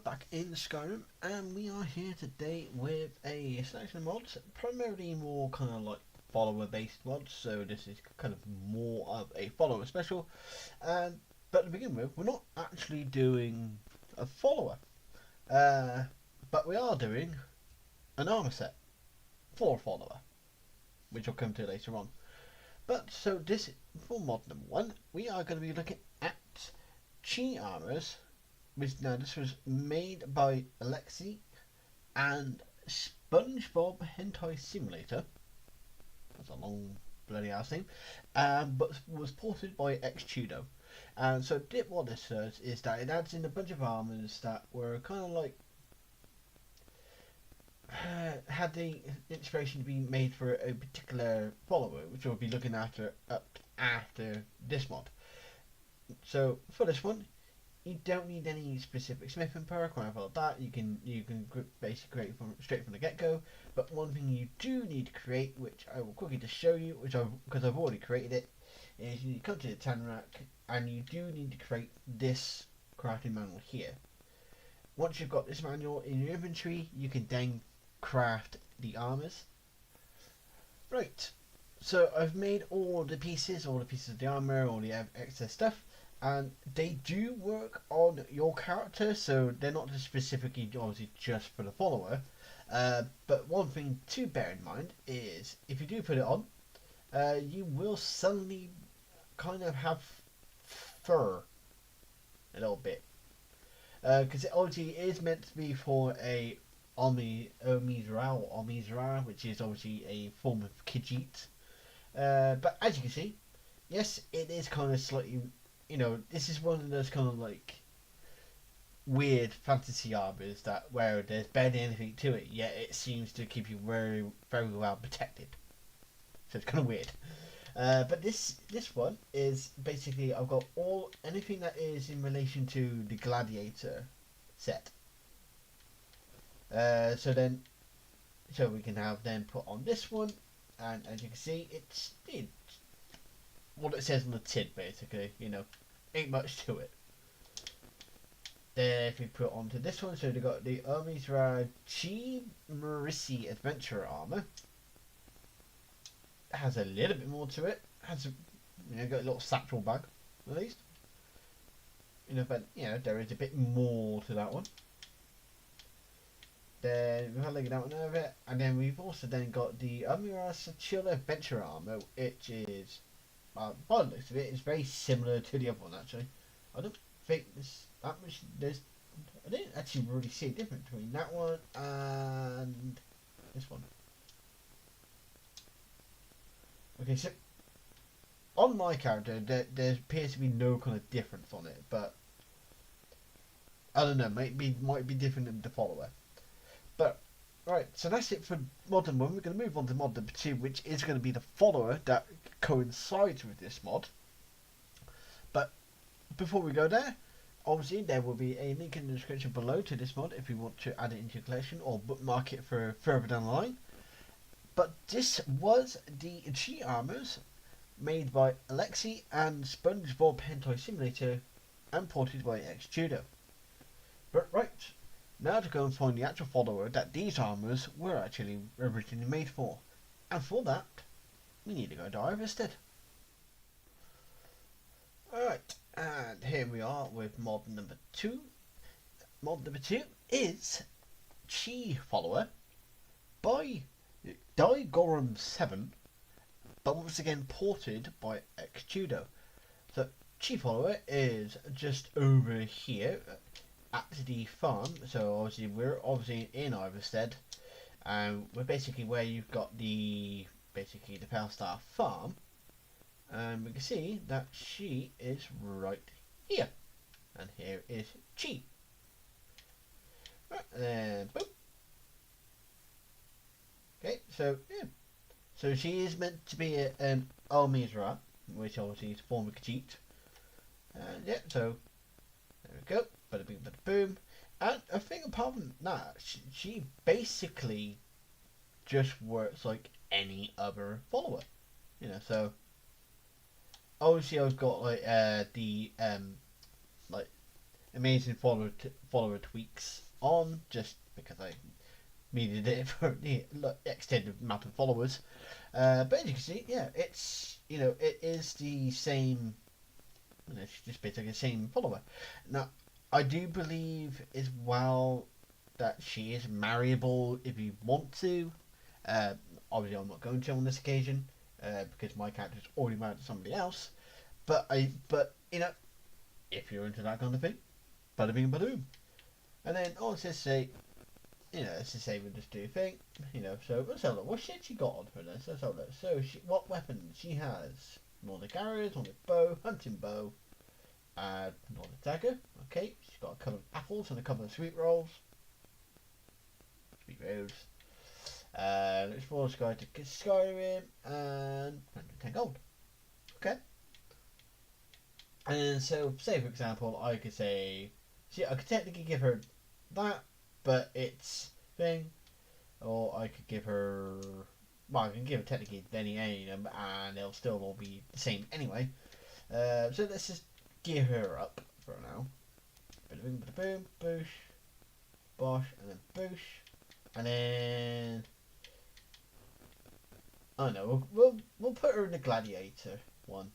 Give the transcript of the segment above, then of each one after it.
back in Skyrim, and we are here today with a selection of mods, primarily more kind of like follower-based mods. So this is kind of more of a follower special. But to begin with, we're not actually doing a follower, but we are doing an armor set for a follower, which I'll come to later on. But so this for mod number one, we are going to be looking at chi armors. Which now this was made by Alexi and SpongeBob Hentai Simulator. That's a long bloody ass name. But was ported by Xtudo. And so what this does is that it adds in a bunch of armors that were kind of like had the inspiration to be made for a particular follower, which we'll be looking after this mod. So for this one, you don't need any specific smithing perk or anything like that. You can basically create straight from the get go. But one thing you do need to create, which I will quickly just show you, because I've already created it, is you come to the tan rack and you do need to create this crafting manual here. Once you've got this manual in your inventory, you can then craft the armors. Right. So I've made all the pieces of the armor, all the excess stuff. And they do work on your character, so they're not just specifically obviously just for the follower. But one thing to bear in mind is if you do put it on, you will suddenly kind of have fur a little bit, because it obviously is meant to be for a Omizra, which is obviously a form of Khajiit. But as you can see, yes, it is kind of slightly. This is one of those kind of like weird fantasy armors that where there's barely anything to it, yet it seems to keep you very, very well protected. So it's kind of weird. But this one is basically I've got anything that is in relation to the gladiator set. So we can have then put on this one, and as you can see, it's what it says on the tin, basically. Ain't much to it. Then if we put onto this one, so they've got the Omizra Chi Marisi Adventurer armor. It has a little bit more to it. Has got a little satchel bag, at least. But there is a bit more to that one. Then we've had like that one over it, and then we've also then got the Omizra Sachila Adventurer armor, which is. By the looks of it, it's very similar to the other one actually. I don't think I didn't actually really see a difference between that one and this one. Okay, so on my character, there appears to be no kind of difference on it, but I don't know, might be different than the follower. But right, so that's it for mod number one. We're going to move on to mod number two, which is going to be the follower that coincides with this mod. But before we go there, obviously there will be a link in the description below to this mod if you want to add it into your collection or bookmark it for further down the line. But this was the chi armors made by Alexi and SpongeBob Hentai Simulator and ported by Xtudo. But right. Now to go and find the actual follower that these armors were actually originally made for. And for that, we need to go to Iverstead. Alright, and here we are with mod number 2. Mod number 2 is Chi Follower by Digorum 7, but once again ported by Xtudo. So Chi Follower is just over here at the farm. So obviously we're in Iverstead, and we're basically where you've got the Pelstar farm, and we can see that she is right here, and here is Chi. Right, and boom. Okay, so yeah, so she is meant to be an Almizra, which obviously is a form of Khajiit, and yeah, so there we go. Bada bing, bada boom. And I think apart from that, she basically just works like any other follower. So obviously I've got like the like amazing follower tweaks on, just because I needed it for the extended amount of followers. But as you can see, yeah, it's it is the same. It's just basically the same follower. Now, I do believe as well that she is marryable if you want to. Uh, Obviously, I'm not going to on this occasion because my character is already married to somebody else. But if you're into that kind of thing, bada bing, bada boom. And then let's just say, let's just say we'll just do a thing, So let's have a look. What shit she got on for this? Let's have a look. So what weapons she has? Nordic arrows, Nordic bow, hunting bow, Nordic dagger. Okay, she's got a couple of apples and a couple of sweet rolls. Sweet rolls. Let's explore Skyrim and 110 gold. Okay. And so, say for example, I could say, I could technically give her that, but it's thing, or I could give her, I can give her technically any number, and they'll still all be the same anyway. So let's just gear her up for now. Bada boom, bada boom, boosh, bosh, and then boosh, and then I don't know. We'll put her in the gladiator one.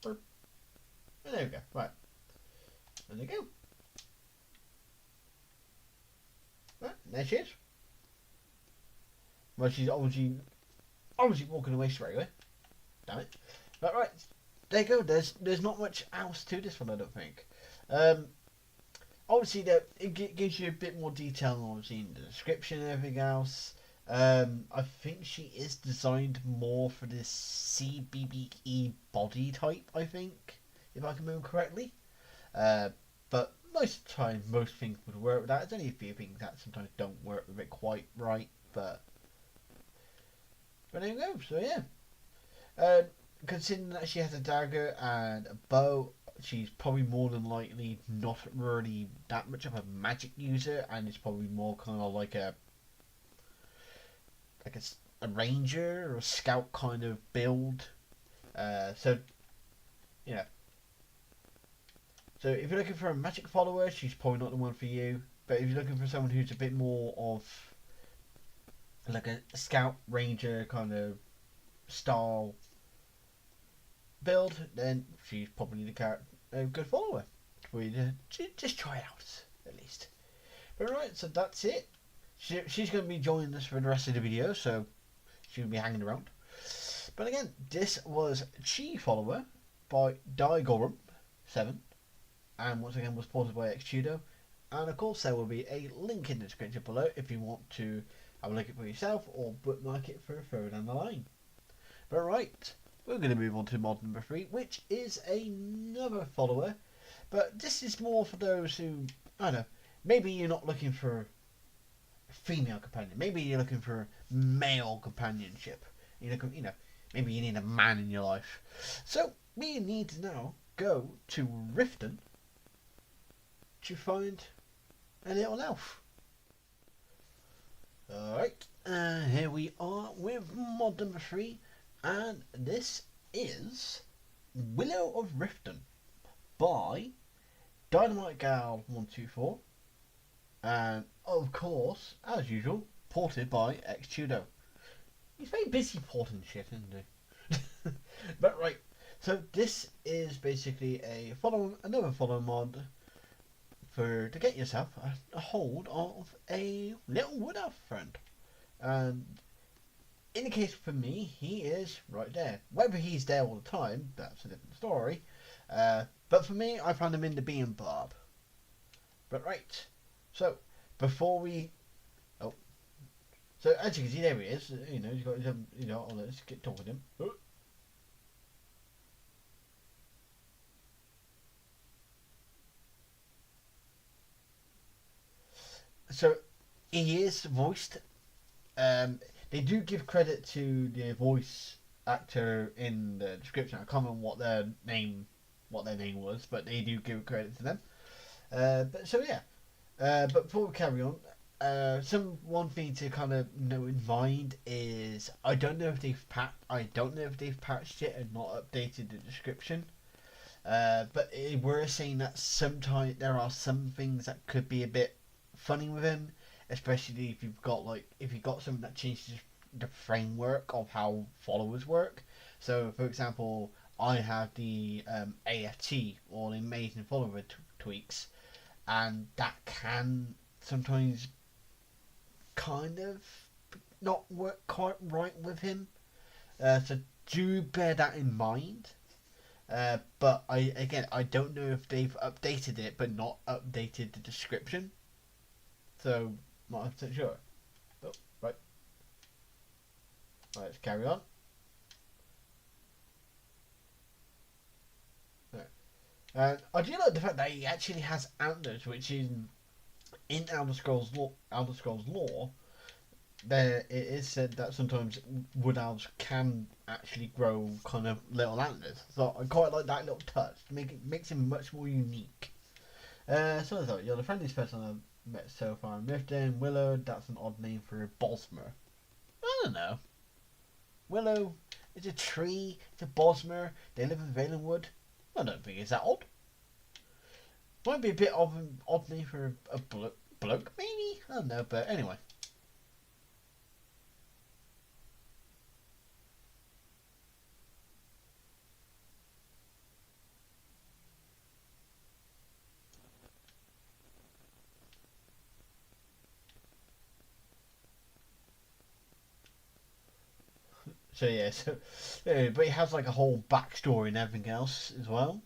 And there we go. Right. And there we go. Right, there she is. Well, she's obviously walking away straight away. Damn it. But right, there you go. There's not much else to this one, I don't think. Obviously, it gives you a bit more detail, obviously, in the description and everything else. I think she is designed more for this CBBE body type, I think, if I can remember correctly. But most of the time, most things would work with that. There's only a few things that sometimes don't work with it quite right, but there you go. So yeah, considering that she has a dagger and a bow, she's probably more than likely not really that much of a magic user, and it's probably more kind of like a ranger or a scout kind of build. So so if you're looking for a magic follower, she's probably not the one for you. But if you're looking for someone who's a bit more of like a scout ranger kind of style build, then she's probably a good follower for you to just try it out at least. But right, so that's it. She's going to be joining us for the rest of the video, so she'll be hanging around. But again, this was Chi Follower by Digorum7, and once again was supported by Xtudo. And of course, there will be a link in the description below if you want to have a look at it for yourself or bookmark it for further down the line. But right, we're going to move on to mod number 3, which is another follower. But this is more for those who, I don't know, maybe you're not looking for a female companion. Maybe you're looking for male companionship. Maybe you need a man in your life. So, we need to now go to Riften to find a little elf. Alright, here we are with mod number 3, and this is Willow of Riften by Dynamite Gal 124, and of course, as usual, ported by Xtudo. He's very busy porting shit, isn't he? But right, so this is basically another follow mod to get yourself a hold of a little wood elf friend. And in the case for me, he is right there. Whether he's there all the time, that's a different story. But for me, I found him in the bee and barb. But right, so before we, so as you can see, there he is. He's got his, let's get talking to him. So he is voiced. They do give credit to the voice actor in the description. I can't remember what their name was, but they do give credit to them. But so yeah. But before we carry on, one thing to kind of know in mind is I don't know if they've patched it and not updated the description. But it were saying that sometimes there are some things that could be a bit funny with him, especially if you've got something that changes the framework of how followers work. So, for example, I have the AFT, or the Amazing Follower tweaks, and that can sometimes kind of not work quite right with him. So do bear that in mind. But I don't know if they've updated it, but not updated the description. So not 100% sure. Oh, right. Right, let's carry on. Right. And I do like the fact that he actually has antlers, which in Elder Scrolls lore, there it is said that sometimes wood elves can actually grow kind of little antlers. So I quite like that little touch. Makes him much more unique. So you're the friendliest person I've met so far in Riften. Willow, that's an odd name for a Bosmer. I don't know. Willow is a tree. It's a Bosmer. They live in Valenwood. I don't think it's that odd. Might be a bit of an odd name for a bloke, maybe. I don't know, but anyway. So yeah, but he has like a whole backstory and everything else as well.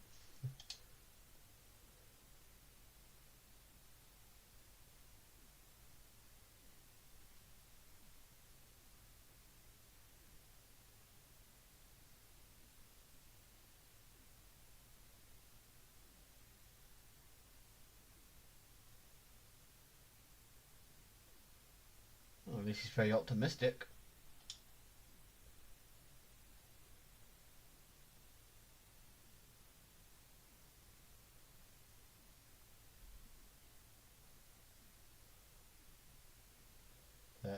Well, at least he's very optimistic.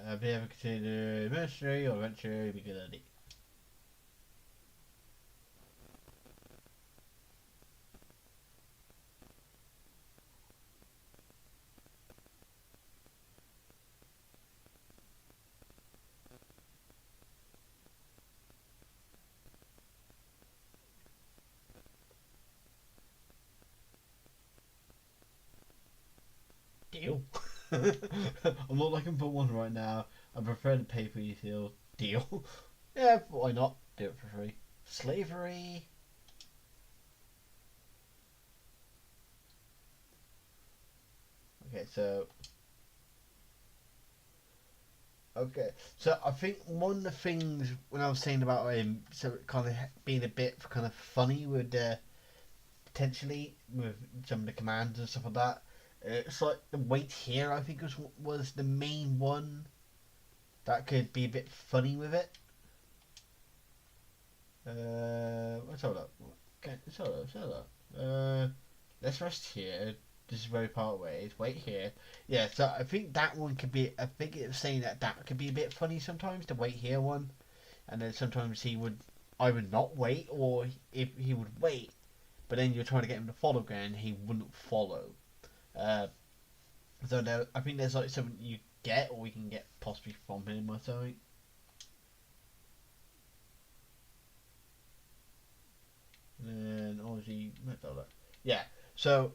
Have you ever considered ministry or venture? Be good at it. Deal. I'm not looking for one right now. I prefer the pay per deal. Deal. Yeah, why not? Do it for free. Slavery. Okay, so okay, so I think one of the things when I was saying about him, so kind of being a bit kind of funny with potentially with some of the commands and stuff like that. It's like the wait here. I think was the main one that could be a bit funny with it. Let's hold up. Okay, let's hold up. Let's rest here. This is very far away. Wait here. Yeah, so I think that one could be. I think it was saying that could be a bit funny sometimes. The wait here one, and then sometimes he would either not wait, or if he would wait, but then you're trying to get him to follow again, he wouldn't follow. Uh, so there, I think there's like something you get, or we can get possibly from him or something. And obviously, yeah. So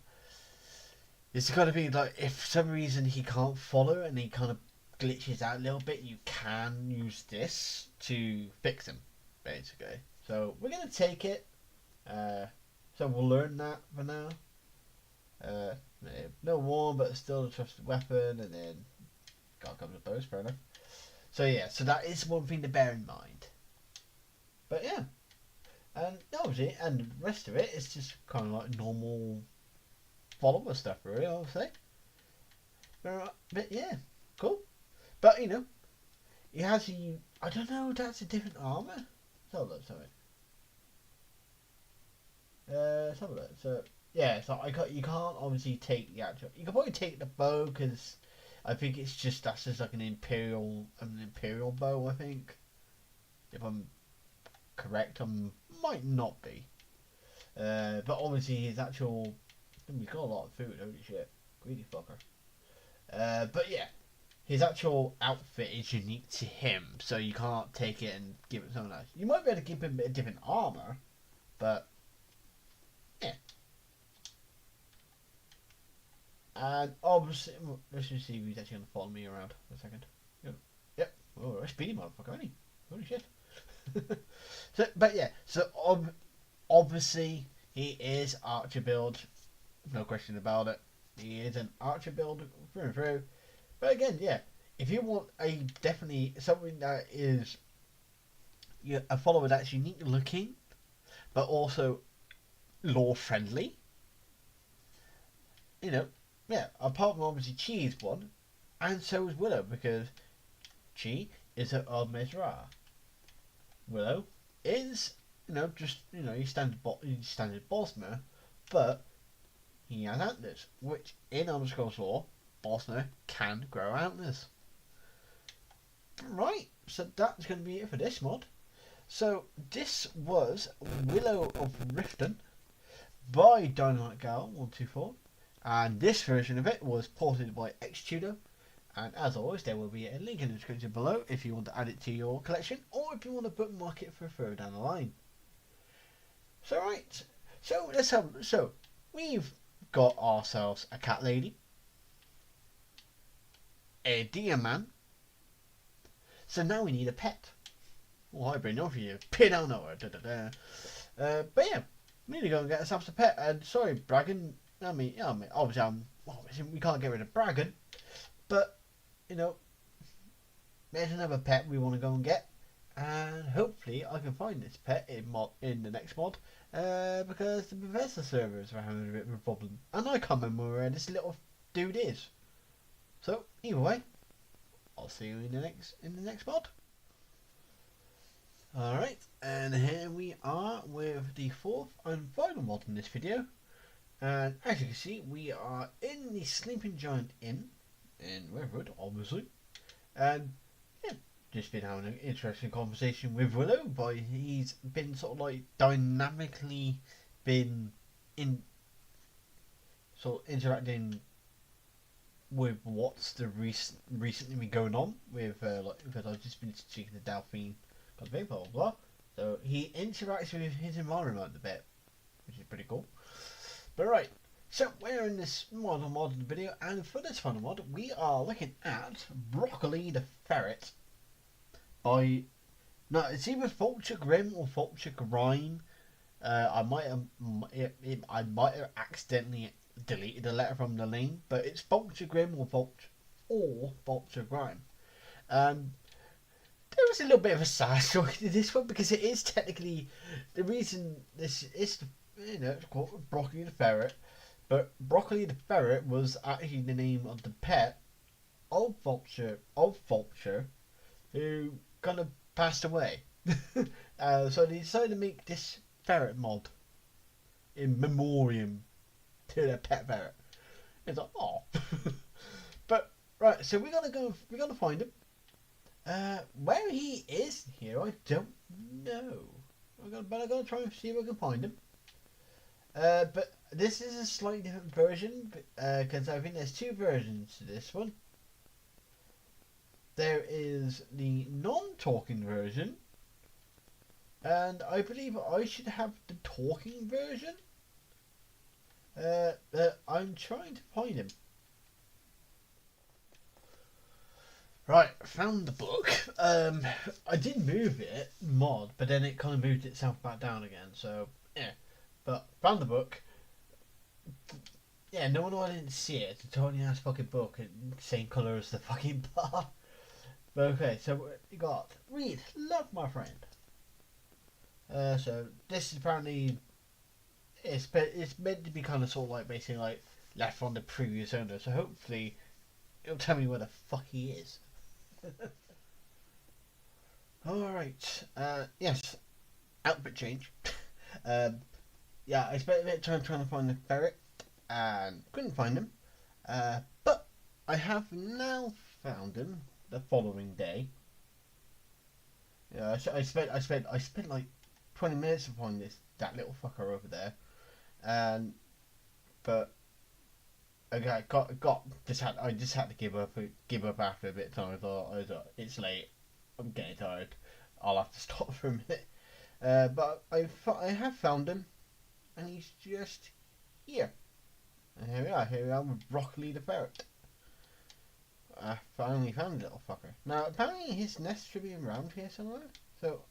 it's got to be like if for some reason he can't follow and he kind of glitches out a little bit, you can use this to fix him, basically. So we're gonna take it. Uh, so we'll learn that for now. Uh, no war, but still a trusted weapon, and then God comes with bows, fair enough. So yeah, so that is one thing to bear in mind. But yeah, and obviously, and the rest of it is just kind of like normal follower stuff, really. I would say. But yeah, cool. But you know, he has a. I don't know. That's a different armor. So look, sorry. Let's have a look. So yeah, so you can't obviously take the actual. You can probably take the bow because I think it's just that's just like an imperial bow. I think if I'm correct, I might not be. But obviously his actual, we got a lot of food. Holy shit, greedy fucker. But yeah, his actual outfit is unique to him, so you can't take it and give it to someone else. You might be able to give him a bit of different armor, but yeah. And obviously, let's just see if he's actually going to follow me around for a second. Yep. Oh, a speedy motherfucker, isn't he? Holy shit. So, but yeah, so obviously he is archer build, no question about it. He is an archer build through and through. But again, yeah, if you want a definitely something that is a follower that's unique looking, but also lore friendly, you know, yeah. Apart from obviously Chi's one, and so is Willow because Chi is a Mezra. Willow is just your standard Bosmer, but he has antlers, which in Elder Scrolls lore, Bosmer can grow antlers. Right, so that's going to be it for this mod. So this was Willow of Riften by Dynamite Gal 124, and this version of it was ported by Xtudo. And as always, there will be a link in the description below if you want to add it to your collection or if you want to bookmark it for further down the line. So right, so we've got ourselves a cat lady, a deer man. So now we need a pet. Oh, I've been over you. Pin out nowhere. But yeah, we need to go and get ourselves a pet. And sorry, Bragging. I mean, obviously we can't get rid of Bragging, but there's another pet we want to go and get, and hopefully I can find this pet in the next mod, because the Bethesda servers are having a bit of a problem, and I can't remember where this little dude is. So either way, I'll see you in the next mod. Alright, and here we are with the fourth and final mod in this video, and as you can see we are in the Sleeping Giant Inn in Redwood, obviously, and yeah, just been having an interesting conversation with Willow. But he's been sort of like dynamically been interacting with what's recently been going on with because I've just been speaking to Delphine, blah blah blah. So he interacts with his environment a bit, which is pretty cool. But right. So we're in this mod of the video, and for this final mod we are looking at Broccoli the Ferret by, no, it's either Vulture Grim or Vulture Grime. I might have accidentally deleted a letter from the name, but it's Vulture Grim or Vulture Grime. There was a little bit of a side story to this one because it is technically the reason this is it's called Broccoli the Ferret. But Broccoli the Ferret was actually the name of the pet of Vulture, who kind of passed away. So they decided to make this ferret mod in memoriam to their pet ferret. It's like, oh. But right, so we're gonna find him. Where he is here, I don't know. I'm gonna try and see if I can find him. But this is a slightly different version, because I think there's two versions to this one. There is the non-talking version, and I believe I should have the talking version. I'm trying to find him. Right, found the book. I did move it, mod, but then it kind of moved itself back down again, so yeah. But found the book. Yeah, no wonder I didn't see it. It's a tiny ass fucking book, same colour as the fucking bar. But okay, so we got read, love my friend. So this is apparently it's meant to be kind of sort of like basically like left from the previous owner. So hopefully it'll tell me where the fuck he is. All right. Yes. Outfit change. Yeah, I spent a bit of time trying to find the ferret and couldn't find him. But I have now found him the following day. Yeah, I spent like 20 minutes to find that little fucker over there. And but I just had to give up after a bit of time. I thought it's late. I'm getting tired. I'll have to stop for a minute. But I have found him, and he's just here. And here we are. Here we are with Broccoli the ferret. I finally found the little fucker. Now apparently his nest should be around here somewhere. So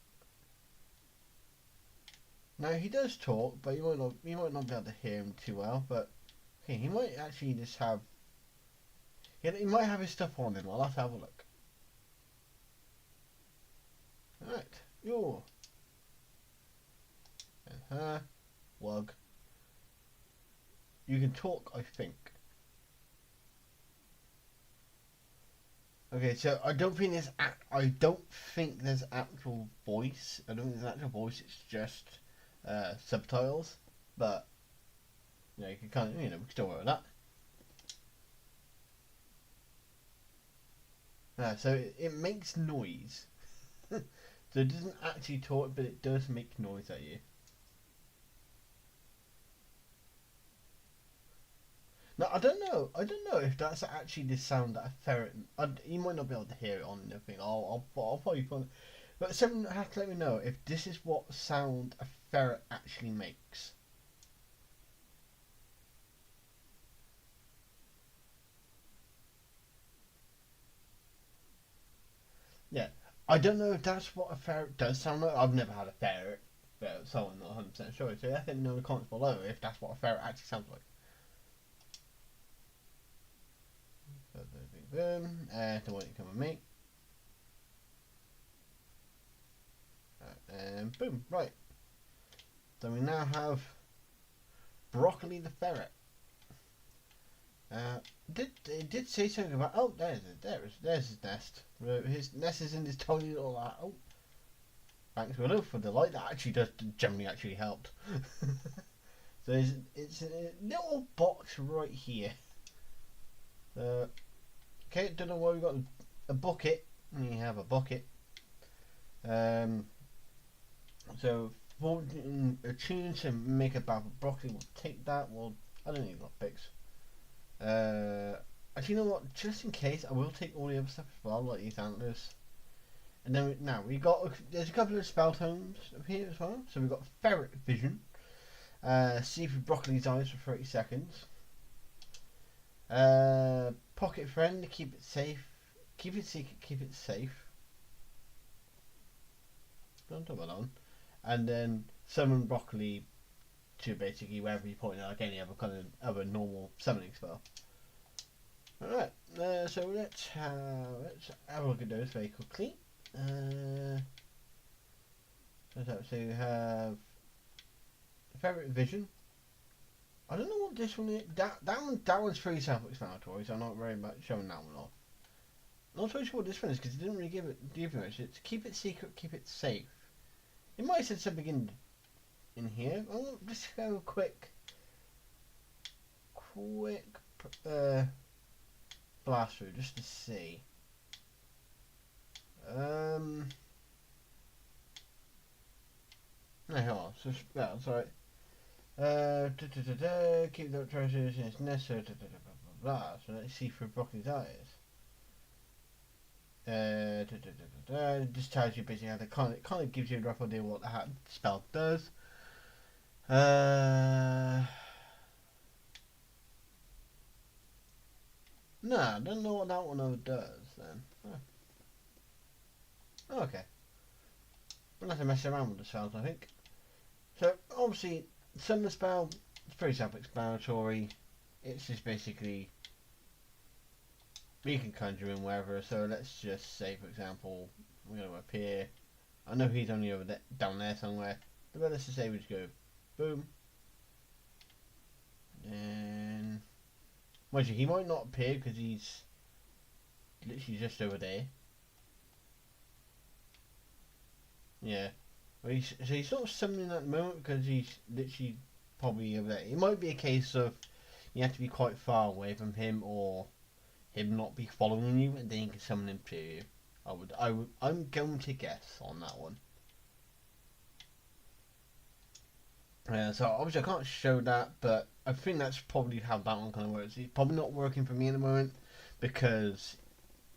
now he does talk, but you might not be able to hear him too well. But okay, he might actually just have. He might have his stuff on him. I'll have to have a look. Alright, yo. And her, Wug. You can talk, I think. Okay, so I don't think there's actual voice. I don't think there's actual voice. It's just subtitles. But you can kind of we can still work with that. So it makes noise. So it doesn't actually talk, but it does make noise at you. Now I don't know if that's actually the sound that a ferret. You might not be able to hear it on anything. I'll probably find it. But someone has to let me know if this is what sound a ferret actually makes. Yeah, I don't know if that's what a ferret does sound like. I've never had a ferret, but someone's not 100% sure. So let me know in the comments below if that's what a ferret actually sounds like. Boom. The one you come with me. And boom. Right. So we now have Broccoli the ferret. It did say something about. Oh, there's his nest. His nest is in this tiny little. Oh, thanks Willow for the light. That actually does generally actually helped. So it's a little box right here. Okay, don't know why we got a bucket. We have a bucket. So for a tune to make a bag of broccoli, we'll take that. I don't need lockpicks. Actually, you know what? Just in case, I will take all the other stuff as well, like these antlers. And then there's a couple of spell tomes up here as well. So we've got ferret vision. See through broccoli's eyes for 30 seconds. Pocket friend, keep it safe. Keep it secret, keep it safe. Don't talk about that one. And then summon broccoli to basically wherever you point out, like any other kind of normal summoning spell. Alright, so let's have a look at those very quickly. So you have Ferret Vision. I don't know what this one is. That one's pretty self-explanatory, so I'm not very much showing that one off. I'm not so sure what this one is because it didn't really give much. It's keep it secret, keep it safe. It might have said something in here. I'll just go a quick blast through just to see. No, hold on. So that's alright. Keep the treasures in its nest. Blah, blah, blah. So let's see through Broccoli's eyes. Just tells you basically how it kind of gives you a rough idea what the spell does. No, I don't know what that one over does then. Oh. Okay. We'll have to mess around with the spells, I think. So obviously, summon spell is pretty self-explanatory. It's just basically you can conjure in wherever. So let's just say, for example, we're going to appear. I know he's only over there, down there somewhere. But let's just say we just go boom. And mind you, he might not appear because he's literally just over there. Yeah. Well, he's sort of summoning at the moment because he's literally probably over there. It might be a case of you have to be quite far away from him or him not be following you and then you can summon him to you. I'm going to guess on that one. So obviously I can't show that, but I think that's probably how that one kind of works. It's probably not working for me at the moment because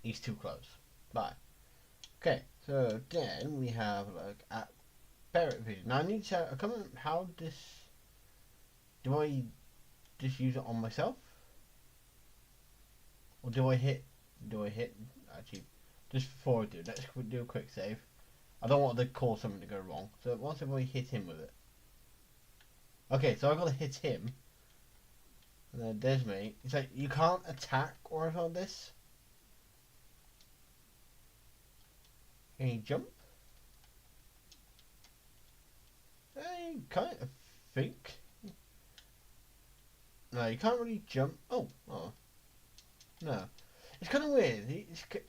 he's too close. Bye. Okay, so then we have like at Barrett Vision. Now I need to. I can't remember how this. Do I just use it on myself, or do I hit? Do I hit? Actually, just before I do, let's do a quick save. I don't want to cause something to go wrong. So once if I hit him with it. Okay, so I gotta hit him. And then there's me. It's like you can't attack or anything on this. Can you jump? I kind of think. No, you can't really jump. Oh, no. It's kind of weird.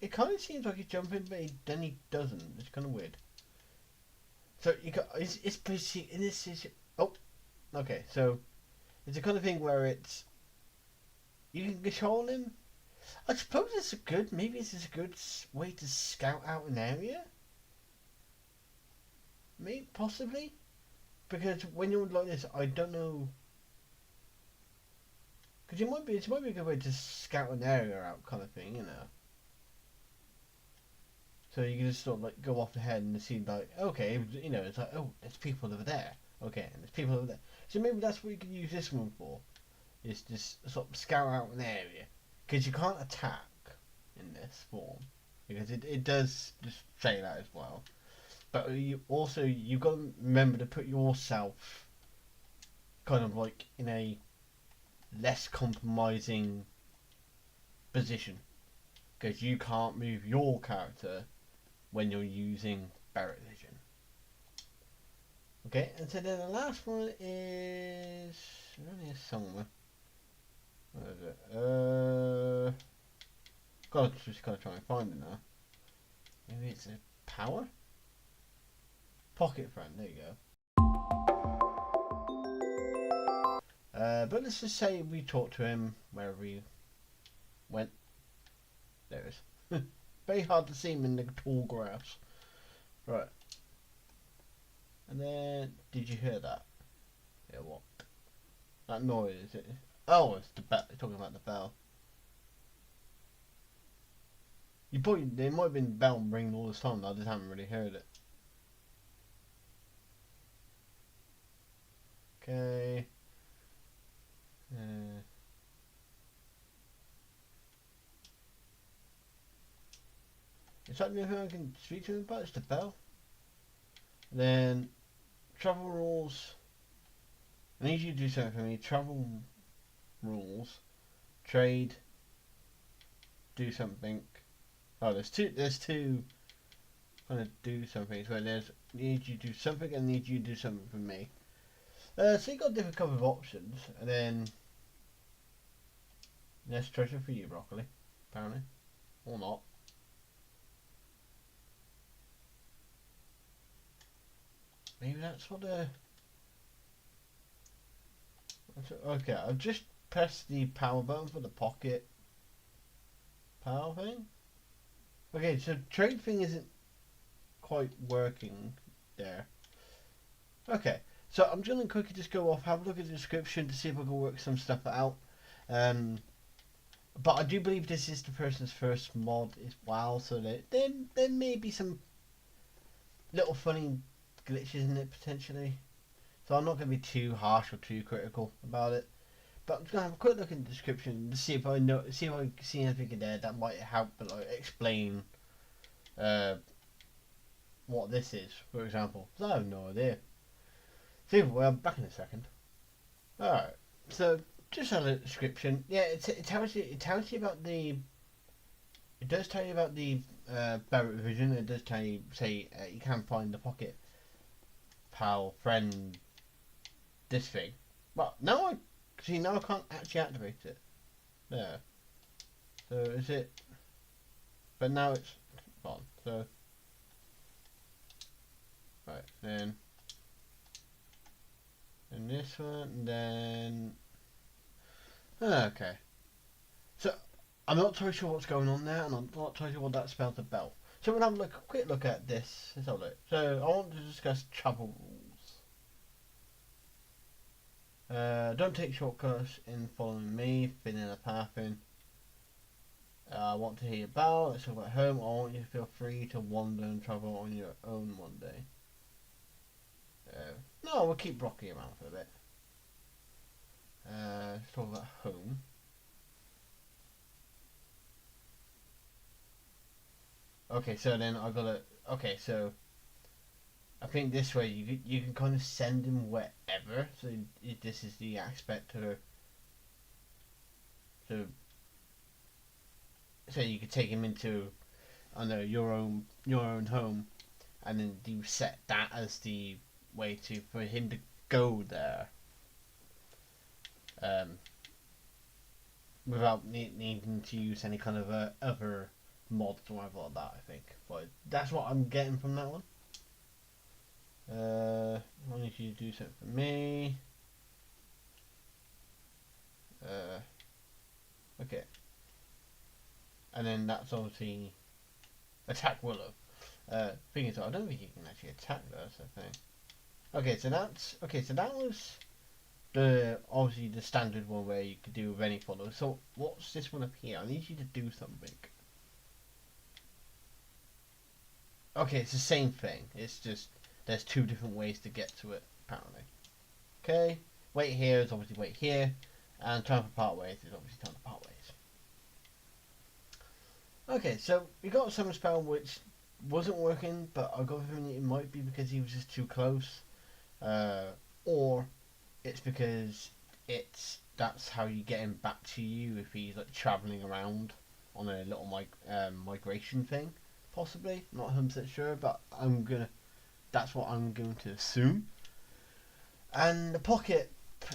It kind of seems like he's jumping, but then he doesn't. It's kind of weird. So you got it's basically in this is oh, okay. So it's the kind of thing where it's you can control him. I suppose it's a good. Maybe this is a good way to scout out an area. Maybe possibly because when you're like this, I don't know. Because it might be a good way to scout an area out, kind of thing, you know. So you can just sort of like go off ahead and see like, okay, you know, it's like, oh, there's people over there. Okay, and there's people over there. So maybe that's what you can use this one for. Is just sort of scout out an area. Because you can't attack in this form. Because it does just say that as well. But you got to remember to put yourself kind of like in a less compromising position. Because you can't move your character when you're using Barrett Vision. Okay, and so then the last one is around here somewhere. Where is it? Just gotta try and find it now. Maybe it's a power? Pocket friend, there you go. But let's just say we talked to him wherever he went. There it is. Very hard to see him in the tall grass. Right. And then, did you hear that? Yeah, what? That noise, is it? Oh, it's the bell. They're talking about the bell. There might have been the bell ringing all this time, I just haven't really heard it. Okay. Is that the only thing I can speak to him about? It's the bell. And then, travel rules. I need you to do something for me. Travel rules. Trade. Do something. Oh, there's two kind of do something. So there's need you to do something and need you to do something for me. So you got a different couple of options, and then there's treasure for you, broccoli. Apparently, or not. Maybe that's what the. Okay, I've just pressed the power button for the pocket power thing. Okay, so trade thing isn't quite working there. Okay, so I'm just gonna quickly just go off, have a look at the description to see if I can work some stuff out. But I do believe this is the person's first mod as well, so there may be some little funny glitches in it potentially. So I'm not going to be too harsh or too critical about it. But I'm just going to have a quick look in the description to see if I can see anything in there that might help like, explain what this is, for example. Because I have no idea. So well, back in a second. Alright, so just have a description. Yeah, it tells you about the. It does tell you about the Barrett Vision. It does tell you you can find the pocket pal friend this thing. But now I can't actually activate it. There. So is it? But now it's on. So right then. And this one, then okay. So I'm not totally sure what's going on there, and I'm not totally sure what that spells about. So we'll have a quick look at this. Let's have a look. So I want to discuss travel rules. Don't take shortcuts in following me, been in a pathing. I want to hear your bell, let's talk about home. I want you to feel free to wander and travel on your own one day. No, we'll keep Rocky around for a bit. Let's talk about home. Okay, so then I gotta. Okay, so I think this way you can kind of send him wherever. So this is the aspect to. So you could take him into, I know, your own home, and then you set that as the way for him to go there. Without needing to use any kind of other mods or whatever like that, I think. But that's what I'm getting from that one. I need you to do something for me. Okay. And then that's obviously attack Willow. Thing is, I don't think you can actually attack those, I think. Okay, so that was obviously the standard one where you could do with any follow. So what's this one up here? I need you to do something. Okay, it's the same thing. It's just there's two different ways to get to it apparently. Okay, wait here is obviously wait here, and time for part ways is obviously time to part ways. Okay, so we got a summon spell which wasn't working, but I got a feeling it might be because he was just too close, or it's because that's how you get him back to you if he's like traveling around on a little migration thing, possibly. Not 100% sure, but that's what I'm going to assume. And the pocket,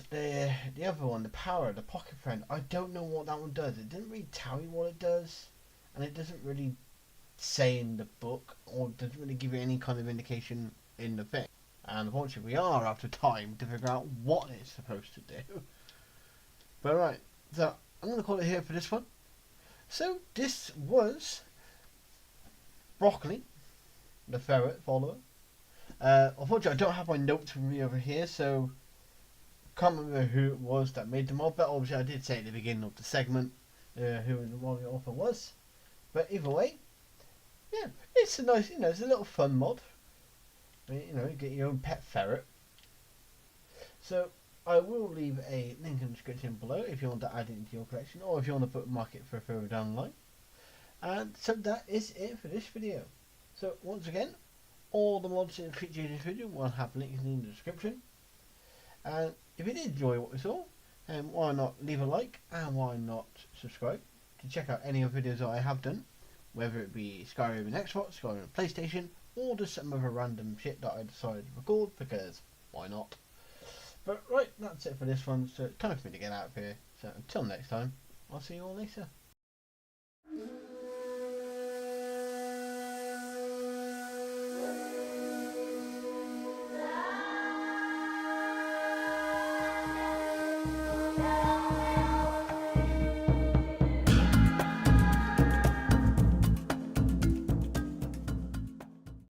the other one, the pocket friend, I don't know what that one does. It didn't really tell you what it does, and it doesn't really say in the book, or doesn't really give you any kind of indication in the thing. And unfortunately, we are out of time to figure out what it's supposed to do. But right, so I'm going to call it here for this one. So this was Broccoli, the ferret follower. Unfortunately, I don't have my notes with me over here, so can't remember who it was that made the mod. But obviously, I did say at the beginning of the segment who the mod author was. But either way, yeah, it's a nice, it's a little fun mod. You get your own pet ferret. So I will leave a link in the description below if you want to add it into your collection, or if you want to bookmark it for further down the line. And so that is it for this video. So once again, all the mods featured in this video will have links in the description. And if you did enjoy what we saw, why not leave a like, and why not subscribe to check out any of the videos that I have done, whether it be Skyrim Xbox, Skyrim PlayStation, or just some other random shit that I decided to record, because why not? But right, that's it for this one, so it's time for me to get out of here. So until next time, I'll see you all later. Yeah.